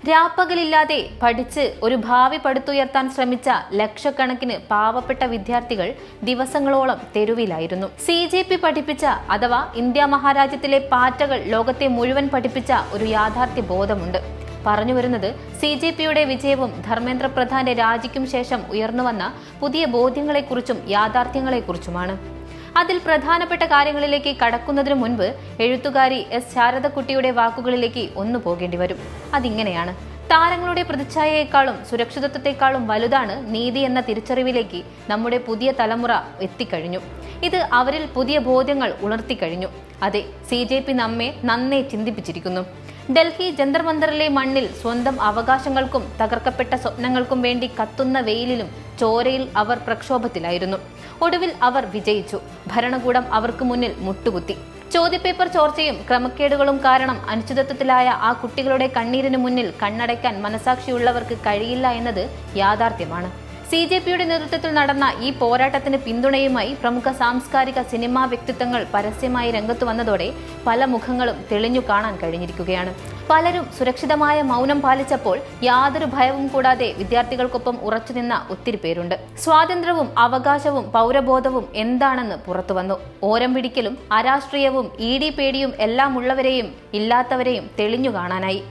രാപ്പകലില്ലാതെ പഠിച്ച് ഒരു ഭാവി പടുത്തുയർത്താൻ ശ്രമിച്ച ലക്ഷക്കണക്കിന് പാവപ്പെട്ട വിദ്യാർത്ഥികൾ ദിവസങ്ങളോളം തെരുവിലായിരുന്നു. CJP പഠിപ്പിച്ച അഥവാ ഇന്ത്യ മഹാരാജ്യത്തിലെ പാറ്റകൾ ലോകത്തെ മുഴുവൻ പഠിപ്പിച്ച ഒരു യാഥാർത്ഥ്യ ബോധമുണ്ട്. പറഞ്ഞു വരുന്നത് CJPയുടെ വിജയവും ധർമ്മേന്ദ്ര പ്രധാന്റെ രാജിക്കും ശേഷം ഉയർന്നുവന്ന പുതിയ ബോധ്യങ്ങളെക്കുറിച്ചും യാഥാർത്ഥ്യങ്ങളെക്കുറിച്ചുമാണ്. അതിൽ പ്രധാനപ്പെട്ട കാര്യങ്ങളിലേക്ക് കടക്കുന്നതിനു മുൻപ് എഴുത്തുകാരി S. ശാരദക്കുട്ടിയുടെ വാക്കുകളിലേക്ക് ഒന്നു പോകേണ്ടി വരും. അതിങ്ങനെയാണ്: താരങ്ങളുടെ പ്രതിച്ഛായയെക്കാളും സുരക്ഷിതത്വത്തെക്കാളും വലുതാണ് നീതി എന്ന തിരിച്ചറിവിലേക്ക് നമ്മുടെ പുതിയ തലമുറ എത്തിക്കഴിഞ്ഞു. ഇത് അവരിൽ പുതിയ ബോധ്യങ്ങൾ ഉണർത്തിക്കഴിഞ്ഞു. അതെ, CJP നമ്മെ നന്നേ ചിന്തിപ്പിച്ചിരിക്കുന്നു. ഡൽഹി ജന്തർ മന്ദറിലെ മണ്ണിൽ സ്വന്തം അവകാശങ്ങൾക്കും തകർക്കപ്പെട്ട സ്വപ്നങ്ങൾക്കും വേണ്ടി കത്തുന്ന വെയിലിലും ചോരയിൽ അവർ പ്രക്ഷോഭത്തിലായിരുന്നു. ഒടുവിൽ അവർ വിജയിച്ചു. ഭരണകൂടം അവർക്ക് മുന്നിൽ മുട്ടുകുത്തി. ചോദ്യപേപ്പർ ചോർച്ചയും ക്രമക്കേടുകളും കാരണം അനിശ്ചിതത്വത്തിലായ ആ കുട്ടികളുടെ കണ്ണീരിന് മുന്നിൽ കണ്ണടയ്ക്കാൻ മനസാക്ഷിയുള്ളവർക്ക് കഴിയില്ല എന്നത് യാഥാർത്ഥ്യമാണ്. CJPയുടെ നേതൃത്വത്തിൽ നടന്ന ഈ പോരാട്ടത്തിന് പിന്തുണയുമായി പ്രമുഖ സാംസ്കാരിക സിനിമാ വ്യക്തിത്വങ്ങൾ പരസ്യമായി രംഗത്തു വന്നതോടെ പല മുഖങ്ങളും തെളിഞ്ഞു കാണാൻ കഴിഞ്ഞിരിക്കുകയാണ്. പലരും സുരക്ഷിതമായ മൗനം പാലിച്ചപ്പോൾ യാതൊരു ഭയവും കൂടാതെ വിദ്യാർത്ഥികൾക്കൊപ്പം ഉറച്ചുനിന്ന ഒത്തിരി പേരുണ്ട്. സ്വാതന്ത്ര്യവും അവകാശവും പൗരബോധവും എന്താണെന്ന് പുറത്തു വന്നു. ഓരം പിടിക്കലും അരാഷ്ട്രീയവും ED പേടിയും എല്ലാം ഉള്ളവരെയും ഇല്ലാത്തവരെയും തെളിഞ്ഞു കാണാനായി.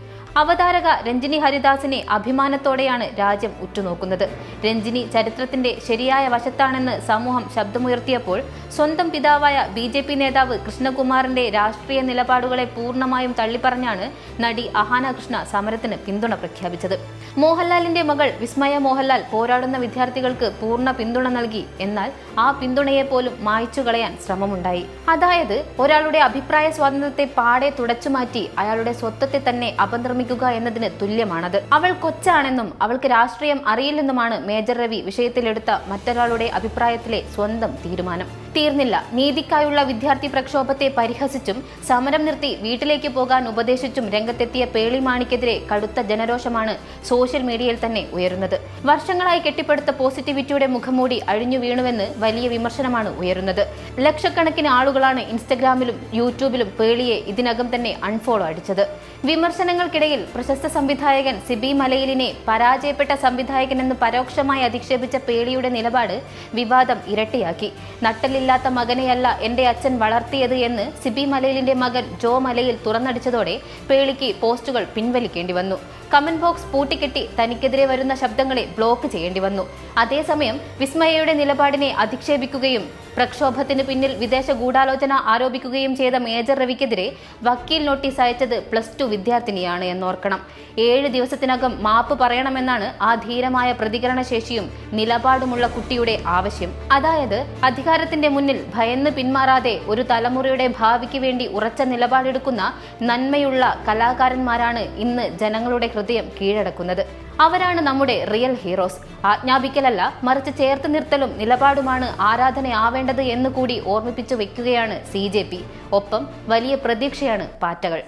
അവതാരക രഞ്ജിനി ഹരിദാസിനെ അഭിമാനത്തോടെയാണ് രാജ്യം ഉറ്റുനോക്കുന്നത്. രഞ്ജിനി ചരിത്രത്തിന്റെ ശരിയായ വശത്താണെന്ന് സമൂഹം ശബ്ദമുയർത്തിയപ്പോൾ സ്വന്തം പിതാവായ BJP നേതാവ് കൃഷ്ണകുമാറിന്റെ രാഷ്ട്രീയ നിലപാടുകളെ പൂർണ്ണമായും തള്ളിപ്പറഞ്ഞാണ് നടി അഹാന കൃഷ്ണ സമരത്തിന് പിന്തുണ പ്രഖ്യാപിച്ചത്. മോഹൻലാലിന്റെ മകൾ വിസ്മയ മോഹൻലാൽ പോരാടുന്ന വിദ്യാർത്ഥികൾക്ക് പൂർണ്ണ പിന്തുണ നൽകി. എന്നാൽ ആ പിന്തുണയെ പോലും മായ്ച്ചു കളയാൻ ശ്രമമുണ്ടായി. അതായത് ഒരാളുടെ അഭിപ്രായ സ്വാതന്ത്ര്യത്തെ പാടെ തുടച്ചുമാറ്റി അയാളുടെ സ്വത്വത്തെ തന്നെ അപനിർമ്മിക്കുക എന്നതിന് തുല്യമാണത്. അവൾ കൊച്ചാണെന്നും അവൾക്ക് രാഷ്ട്രീയം അറിയില്ലെന്നുമാണ് മേജർ രവി വിഷയത്തിലെടുത്ത മറ്റൊരാളുടെ അഭിപ്രായത്തിലെ സ്വന്തം തീരുമാനം. തീർന്നില്ല. നീതിക്കായുള്ള വിദ്യാർത്ഥി പ്രക്ഷോഭത്തെ പരിഹസിച്ചും സമരം നിർത്തി വീട്ടിലേക്ക് പോകാൻ ഉപദേശിച്ചും രംഗത്തെത്തിയ പേളി മാണിക്കെതിരെ കടുത്ത ജനരോഷമാണ് സോഷ്യൽ മീഡിയയിൽ തന്നെ ഉയരുന്നത്. വർഷങ്ങളായി കെട്ടിപ്പടുത്ത പോസിറ്റിവിറ്റിയുടെ മുഖംമൂടി അഴിഞ്ഞു വീണുവെന്ന് വലിയ വിമർശനമാണ് ഉയരുന്നത്. ലക്ഷക്കണക്കിന് ആളുകളാണ് ഇൻസ്റ്റഗ്രാമിലും യൂട്യൂബിലും പേളിയെ ഇതിനകം തന്നെ അൺഫോളോ അടിച്ചത്. വിമർശനങ്ങൾക്കിടയിൽ പ്രശസ്ത സംവിധായകൻ സിബി മലയിലിനെ പരാജയപ്പെട്ട സംവിധായകനെന്ന് പരോക്ഷമായി അധിക്ഷേപിച്ച പേളിയുടെ നിലപാട് വിവാദം ഇരട്ടിയാക്കി. നട്ടലില്ലാത്ത മകനെയല്ല എന്റെ അച്ഛൻ വളർത്തിയത് എന്ന് സിബി മലയിലിന്റെ മകൻ ജോ മലയിൽ തുറന്നടിച്ചതോടെ പേളിക്ക് പോസ്റ്റുകൾ പിൻവലിക്കേണ്ടി വന്നു. കമന്റ് ബോക്സ് പൂട്ടിക്കെട്ടി തനിക്കെതിരെ വരുന്ന ശബ്ദങ്ങളെ ബ്ലോക്ക് ചെയ്യേണ്ടി വന്നു. അതേസമയം വിസ്മയയുടെ നിലപാടിനെ അധിക്ഷേപിക്കുകയും പ്രക്ഷോഭത്തിന് പിന്നിൽ വിദേശ ഗൂഢാലോചന ആരോപിക്കുകയും ചെയ്ത മേജർ രവിക്കെതിരെ വക്കീൽ നോട്ടീസ് അയച്ചത് +2 വിദ്യാർത്ഥിനിയാണ് എന്നോർക്കണം. 7 ദിവസത്തിനകം മാപ്പ് പറയണമെന്നാണ് ആ ധീരമായ പ്രതികരണ ശേഷിയും നിലപാടുമുള്ള കുട്ടിയുടെ ആവശ്യം. അതായത് അധികാരത്തിന്റെ മുന്നിൽ ഭയന്ന് പിന്മാറാതെ ഒരു തലമുറയുടെ ഭാവിക്ക് വേണ്ടി ഉറച്ച നിലപാടെടുക്കുന്ന നന്മയുള്ള കലാകാരന്മാരാണ് ഇന്ന് ജനങ്ങളുടെ ഹൃദയം കീഴടക്കുന്നത്. അവരാണ് നമ്മുടെ റിയൽ ഹീറോസ്. ആജ്ഞാപിക്കലല്ല, മറിച്ച് ചേർത്ത് നിർത്തലും നിലപാടുമാണ് ആരാധനയാവേണ്ടത് എന്ന് കൂടി ഓർമ്മിപ്പിച്ചു വെക്കുകയാണ് CJP. ഒപ്പം വലിയ പ്രതീക്ഷയാണ് പാറ്റകൾ.